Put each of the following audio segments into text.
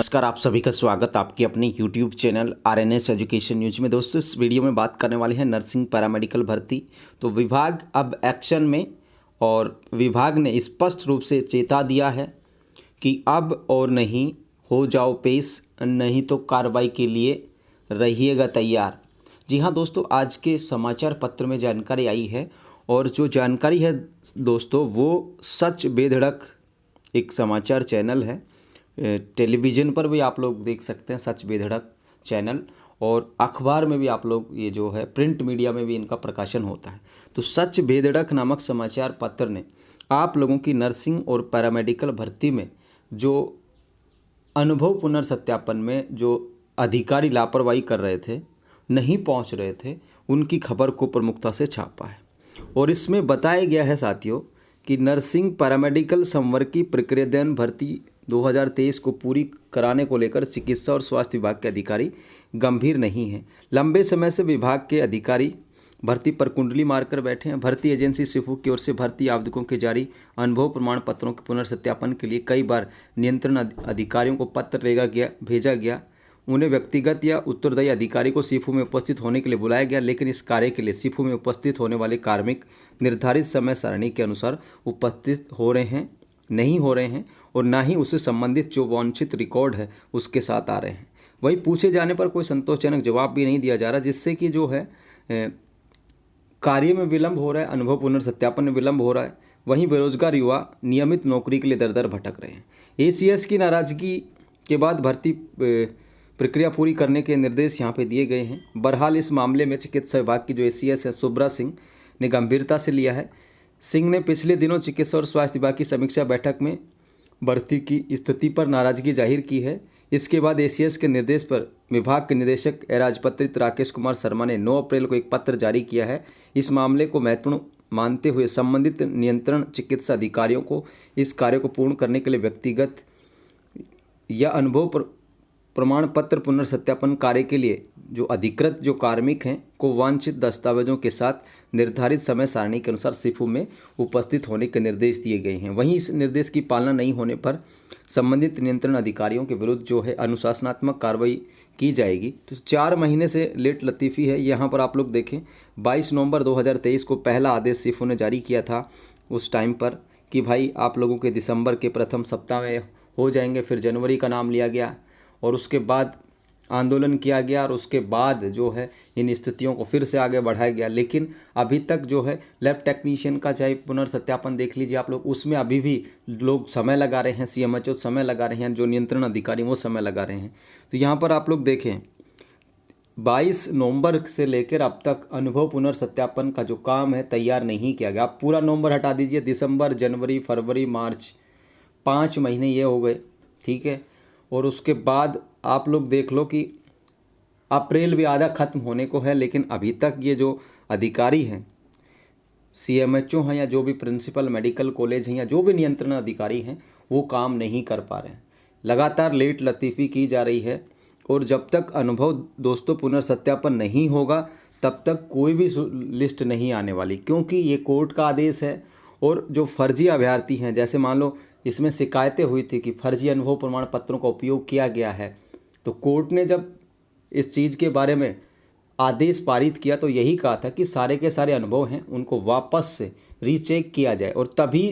नमस्कार, आप सभी का स्वागत आपके अपने YouTube channel RNS education news में। दोस्तों, इस वीडियो में बात करने वाले हैं नर्सिंग पैरामेडिकल भर्ती। तो विभाग अब एक्शन में और विभाग ने स्पष्ट रूप से चेता दिया है कि अब और नहीं, हो जाओ पेश, नहीं तो कार्रवाई के लिए रहिएगा तैयार। जी हाँ दोस्तों, आज के समाचार पत्र में जानकारी आई है और जो जानकारी है दोस्तों वो सच बेधड़क एक समाचार चैनल है। टेलीविज़न पर भी आप लोग देख सकते हैं सच बेधड़क चैनल, और अखबार में भी आप लोग ये जो है प्रिंट मीडिया में भी इनका प्रकाशन होता है। तो सच बेधड़क नामक समाचार पत्र ने आप लोगों की नर्सिंग और पैरामेडिकल भर्ती में जो अनुभव पुनर्सत्यापन में जो अधिकारी लापरवाही कर रहे थे, नहीं पहुंच रहे थे, उनकी खबर को प्रमुखता से छापा है। और इसमें बताया गया है साथियों कि नर्सिंग पैरामेडिकल संवर्ग की प्रक्रियादान भर्ती 2023 को पूरी कराने को लेकर चिकित्सा और स्वास्थ्य विभाग के अधिकारी गंभीर नहीं हैं। लंबे समय से विभाग के अधिकारी भर्ती पर कुंडली मारकर बैठे हैं। भर्ती एजेंसी सिफू की ओर से भर्ती आवेदकों के जारी अनुभव प्रमाण पत्रों के पुनर्सत्यापन के लिए कई बार नियंत्रण अधिकारियों को पत्र भेजा गया। उन्हें व्यक्तिगत या उत्तरदायी अधिकारी को सिफू में उपस्थित होने के लिए बुलाया गया, लेकिन इस कार्य के लिए सिफू में उपस्थित होने वाले कार्मिक निर्धारित समय सारणी के अनुसार उपस्थित नहीं हो रहे हैं और ना ही उससे संबंधित जो वांछित रिकॉर्ड है उसके साथ आ रहे हैं। वही पूछे जाने पर कोई संतोषजनक जवाब भी नहीं दिया जा रहा, जिससे कि जो है कार्य में विलंब हो रहा है, अनुभव पुनर्सत्यापन में विलंब हो रहा है। वहीं बेरोजगार युवा नियमित नौकरी के लिए दर दर भटक रहे हैं। ACS की नाराजगी के बाद भर्ती प्रक्रिया पूरी करने के निर्देश यहाँ पे दिए गए हैं। बहरहाल इस मामले में चिकित्सा विभाग की जो ACS है सुब्रा सिंह ने गंभीरता से लिया है। सिंह ने पिछले दिनों चिकित्सा और स्वास्थ्य विभाग की समीक्षा बैठक में भर्ती की स्थिति पर नाराजगी जाहिर की है। इसके बाद ACS के निर्देश पर विभाग के निदेशक राजपत्रित राकेश कुमार शर्मा ने 9 अप्रैल को एक पत्र जारी किया है। इस मामले को महत्वपूर्ण मानते हुए संबंधित नियंत्रण चिकित्सा अधिकारियों को इस कार्य को पूर्ण करने के लिए व्यक्तिगत या अनुभव प्रमाण पत्र पुनर्सत्यापन कार्य के लिए जो अधिकृत जो कार्मिक हैं को वांछित दस्तावेजों के साथ निर्धारित समय सारणी के अनुसार सिफू में उपस्थित होने के निर्देश दिए गए हैं। वहीं इस निर्देश की पालना नहीं होने पर संबंधित नियंत्रण अधिकारियों के विरुद्ध जो है अनुशासनात्मक कार्रवाई की जाएगी। तो 4 महीने से लेट लतीफ़ी है। यहाँ पर आप लोग देखें, 22 नवंबर 2023 को पहला आदेश सिफू ने जारी किया था उस टाइम पर कि भाई आप लोगों के दिसंबर के प्रथम सप्ताह में हो जाएंगे। फिर जनवरी का नाम लिया गया और उसके बाद आंदोलन किया गया और उसके बाद जो है इन स्थितियों को फिर से आगे बढ़ाया गया। लेकिन अभी तक जो है लैब टेक्नीशियन का चाहे पुनर्सत्यापन देख लीजिए आप लोग, उसमें अभी भी लोग समय लगा रहे हैं, CMHO समय लगा रहे हैं, जो नियंत्रण अधिकारी वो समय लगा रहे हैं। तो यहाँ पर आप लोग देखें 22 नवंबर से लेकर अब तक अनुभव पुनर्सत्यापन का जो काम है तैयार नहीं किया गया। आप पूरा नवंबर हटा दीजिए, दिसंबर, जनवरी, फरवरी, मार्च, 5 महीने ये हो गए, ठीक है। और उसके बाद आप लोग देख लो कि अप्रैल भी आधा ख़त्म होने को है, लेकिन अभी तक ये जो अधिकारी हैं, CMHO हैं या जो भी प्रिंसिपल मेडिकल कॉलेज हैं या जो भी नियंत्रण अधिकारी हैं, वो काम नहीं कर पा रहे हैं। लगातार लेट लतीफ़ी की जा रही है और जब तक अनुभव दोस्तों पुनर्सत्यापन नहीं होगा तब तक कोई भी लिस्ट नहीं आने वाली, क्योंकि ये कोर्ट का आदेश है। और जो फर्जी अभ्यर्थी हैं, जैसे मान लो इसमें शिकायतें हुई थी कि फर्जी अनुभव प्रमाण पत्रों का उपयोग किया गया है, तो कोर्ट ने जब इस चीज़ के बारे में आदेश पारित किया तो यही कहा था कि सारे के सारे अनुभव हैं उनको वापस से रीचेक किया जाए, और तभी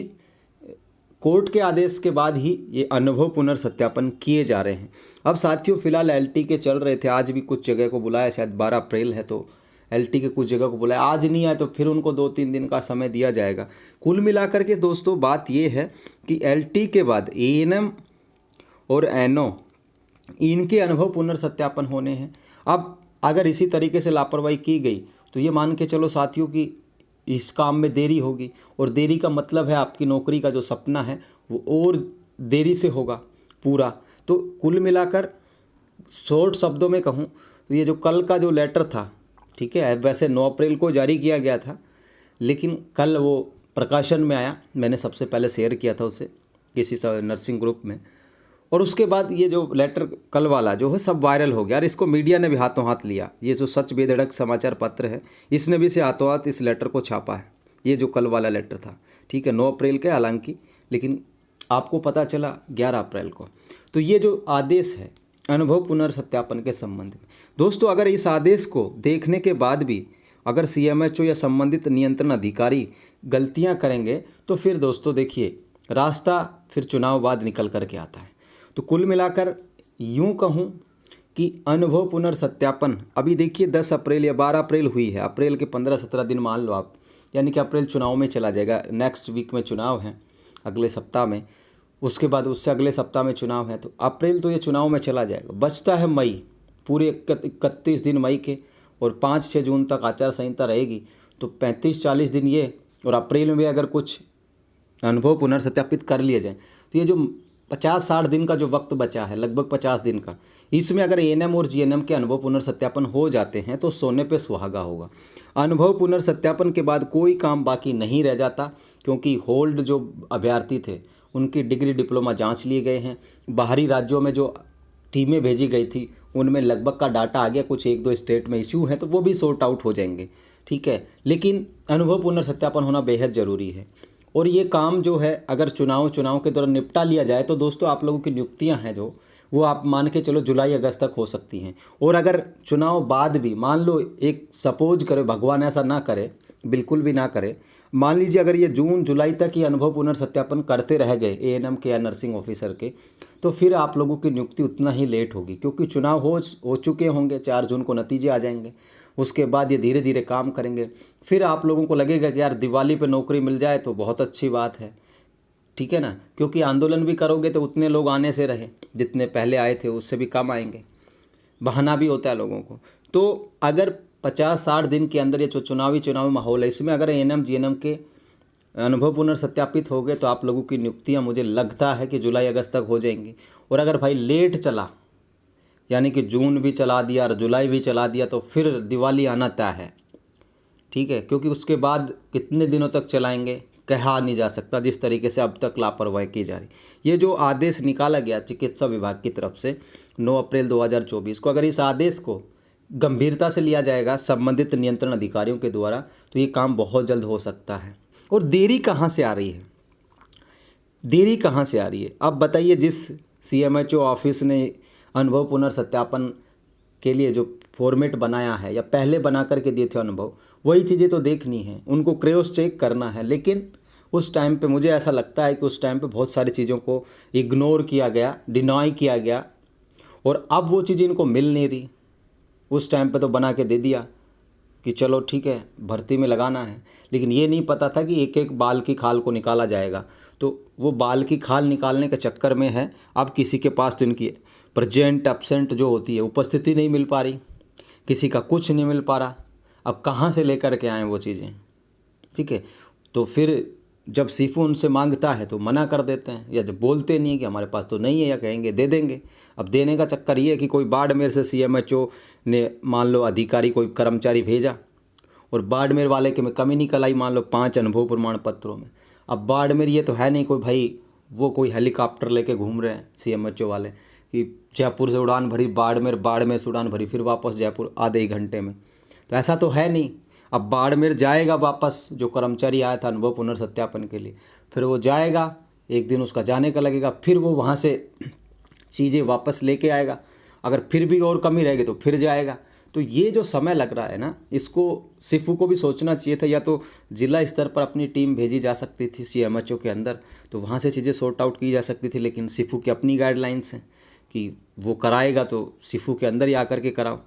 कोर्ट के आदेश के बाद ही ये अनुभव पुनर्सत्यापन किए जा रहे हैं। अब साथियों फिलहाल LT के चल रहे थे, आज भी कुछ जगह को बुलाया, शायद 12 अप्रैल है तो LT के कुछ जगह को बुलाया, आज नहीं आए तो फिर उनको 2-3 दिन का समय दिया जाएगा। कुल मिलाकर के दोस्तों बात ये है कि LT के बाद ANM और NO इनके अनुभव पुनर्सत्यापन होने हैं। अब अगर इसी तरीके से लापरवाही की गई तो ये मान के चलो साथियों कि इस काम में देरी होगी, और देरी का मतलब है आपकी नौकरी का जो सपना है वो और देरी से होगा पूरा। तो कुल मिलाकर शॉर्ट शब्दों में कहूँ तो ये जो कल का जो लेटर था, ठीक है, वैसे 9 अप्रैल को जारी किया गया था, लेकिन कल वो प्रकाशन में आया, मैंने सबसे पहले शेयर किया था उसे किसी नर्सिंग ग्रुप में, और उसके बाद ये जो लेटर कल वाला जो है सब वायरल हो गया और इसको मीडिया ने भी हाथों हाथ लिया। ये जो सच बेधड़क समाचार पत्र है इसने भी इसे हाथों हाथ इस लेटर को छापा है। ये जो कल वाला लेटर था, ठीक है, 9 अप्रैल का हालांकि, लेकिन आपको पता चला 11 अप्रैल को। तो ये जो आदेश है अनुभव पुनर्सत्यापन के संबंध में, दोस्तों अगर इस आदेश को देखने के बाद भी अगर CMHO या संबंधित नियंत्रण अधिकारी गलतियां करेंगे तो फिर दोस्तों देखिए रास्ता फिर चुनाव बाद निकल कर के आता है। तो कुल मिलाकर यूं कहूं कि अनुभव पुनर्सत्यापन अभी देखिए 10 अप्रैल या 12 अप्रैल हुई है, अप्रैल के 15-17 दिन मान लो आप, यानी कि अप्रैल चुनाव में चला जाएगा। नेक्स्ट वीक में चुनाव है, अगले सप्ताह में, उसके बाद उससे अगले सप्ताह में चुनाव है। तो अप्रैल तो ये चुनाव में चला जाएगा। बचता है मई, पूरे 31 दिन मई के, और 5-6 जून तक आचार संहिता रहेगी। तो 35-40 दिन ये, और अप्रैल में भी अगर कुछ अनुभव पुनर्सत्यापित कर लिए जाए तो ये जो 50-60 दिन का जो वक्त बचा है, लगभग 50 दिन का, इसमें अगर ANM और GNM के अनुभव पुनर्सत्यापन हो जाते हैं तो सोने पे सुहागा होगा। अनुभव पुनर्सत्यापन के बाद कोई काम बाकी नहीं रह जाता, क्योंकि होल्ड जो अभ्यर्थी थे उनकी डिग्री डिप्लोमा जांच लिए गए हैं। बाहरी राज्यों में जो टीमें भेजी गई थी उनमें लगभग का डाटा आ गया, कुछ 1-2 स्टेट में इश्यू हैं तो वो भी सॉर्ट आउट हो जाएंगे, ठीक है। लेकिन अनुभव पुनर्सत्यापन होना बेहद ज़रूरी है। और ये काम जो है अगर चुनाव के दौरान निपटा लिया जाए तो दोस्तों आप लोगों की नियुक्तियां हैं जो, वो आप मान के चलो जुलाई अगस्त तक हो सकती हैं। और अगर चुनाव बाद भी मान लो, एक सपोज करो, भगवान ऐसा ना करे, बिल्कुल भी ना करे, मान लीजिए अगर ये जून जुलाई तक ये अनुभव पुनर्सत्यापन करते रह गए ANM के या नर्सिंग ऑफिसर के, तो फिर आप लोगों की नियुक्ति उतना ही लेट होगी, क्योंकि चुनाव हो चुके होंगे, 4 जून को नतीजे आ जाएंगे। उसके बाद ये धीरे धीरे काम करेंगे। फिर आप लोगों को लगेगा कि यार दिवाली पे नौकरी मिल जाए तो बहुत अच्छी बात है, ठीक है ना, क्योंकि आंदोलन भी करोगे तो उतने लोग आने से रहे, जितने पहले आए थे उससे भी कम आएंगे, बहाना भी होता है लोगों को। तो अगर 50-60 दिन के अंदर ये जो चुनावी माहौल है, इसमें अगर ANM GNM के अनुभव पुनर्सत्यापित हो गए तो आप लोगों की नियुक्तियाँ मुझे लगता है कि जुलाई अगस्त तक हो जाएंगी। और अगर भाई लेट चला, यानी कि जून भी चला दिया और जुलाई भी चला दिया, तो फिर दिवाली आना तय है, ठीक है, क्योंकि उसके बाद कितने दिनों तक चलाएंगे कहा नहीं जा सकता, जिस तरीके से अब तक लापरवाही की जा रही। ये जो आदेश निकाला गया चिकित्सा विभाग की तरफ से 9 अप्रैल 2024 को, अगर इस आदेश को गंभीरता से लिया जाएगा संबंधित नियंत्रण अधिकारियों के द्वारा तो ये काम बहुत जल्द हो सकता है। और देरी कहाँ से आ रही है, देरी कहाँ से आ रही है? अब बताइए, जिस CMHO ऑफिस ने अनुभव पुनर्सत्यापन के लिए जो फॉर्मेट बनाया है या पहले बना करके दिए थे अनुभव, वही चीज़ें तो देखनी है, उनको क्रॉस चेक करना है। लेकिन उस टाइम पे मुझे ऐसा लगता है कि उस टाइम पे बहुत सारी चीज़ों को इग्नोर किया गया, डिनाई किया गया, और अब वो चीज़ें इनको मिल नहीं रही। उस टाइम पे तो बना के दे दिया कि चलो ठीक है भर्ती में लगाना है, लेकिन ये नहीं पता था कि एक एक बाल की खाल को निकाला जाएगा। तो वो बाल की खाल निकालने के चक्कर में है अब किसी के पास तो इनकी प्रेजेंट एब्सेंट जो होती है उपस्थिति नहीं मिल पा रही, किसी का कुछ नहीं मिल पा रहा। अब कहाँ से लेकर के आएँ वो चीज़ें, ठीक है। तो फिर जब सीफू उनसे मांगता है तो मना कर देते हैं, या जब बोलते नहीं है कि हमारे पास तो नहीं है, या कहेंगे दे देंगे। अब देने का चक्कर ये है कि कोई बाड़मेर से CMHO ने मान लो अधिकारी कोई कर्मचारी भेजा और बाड़मेर वाले के में कमी निकल आई, मान लो 5 अनुभव प्रमाण पत्रों में। अब बाड़मेर ये तो है नहीं कोई भाई, वो कोई हेलीकॉप्टर लेके घूम रहे हैं CMHO वाले कि जयपुर से उड़ान भरी बाड़मेर, बाड़मेर से उड़ान भरी फिर वापस जयपुर आधे ही घंटे में, तो ऐसा तो है नहीं। अब बाड़मेर जाएगा वापस, जो कर्मचारी आया था अनुभव पुनर्सत्यापन के लिए, फिर वो जाएगा, एक दिन उसका जाने का लगेगा, फिर वो वहाँ से चीज़ें वापस लेके आएगा, अगर फिर भी और कमी रहेगी तो फिर जाएगा। तो ये जो समय लग रहा है ना, इसको सीफू को भी सोचना चाहिए था, या तो जिला स्तर पर अपनी टीम भेजी जा सकती थी CMHO के अंदर, तो वहाँ से चीज़ें सॉर्ट आउट की जा सकती थी। लेकिन सीफू की अपनी गाइडलाइंस हैं कि वो कराएगा तो सीफू के अंदर ही आकर के कराओ।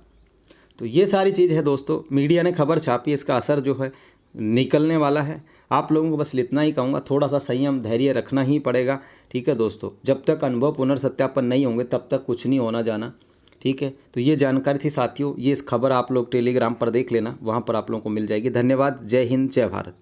तो ये सारी चीज़ है दोस्तों, मीडिया ने खबर छापी, इसका असर जो है निकलने वाला है। आप लोगों को बस इतना ही कहूँगा, थोड़ा सा संयम धैर्य रखना ही पड़ेगा, ठीक है दोस्तों। जब तक अनुभव पुनर्सत्यापन नहीं होंगे तब तक कुछ नहीं होना जाना, ठीक है। तो ये जानकारी थी साथियों, ये इस खबर आप लोग टेलीग्राम पर देख लेना, वहाँ पर आप लोगों को मिल जाएगी। धन्यवाद, जय हिंद, जय भारत।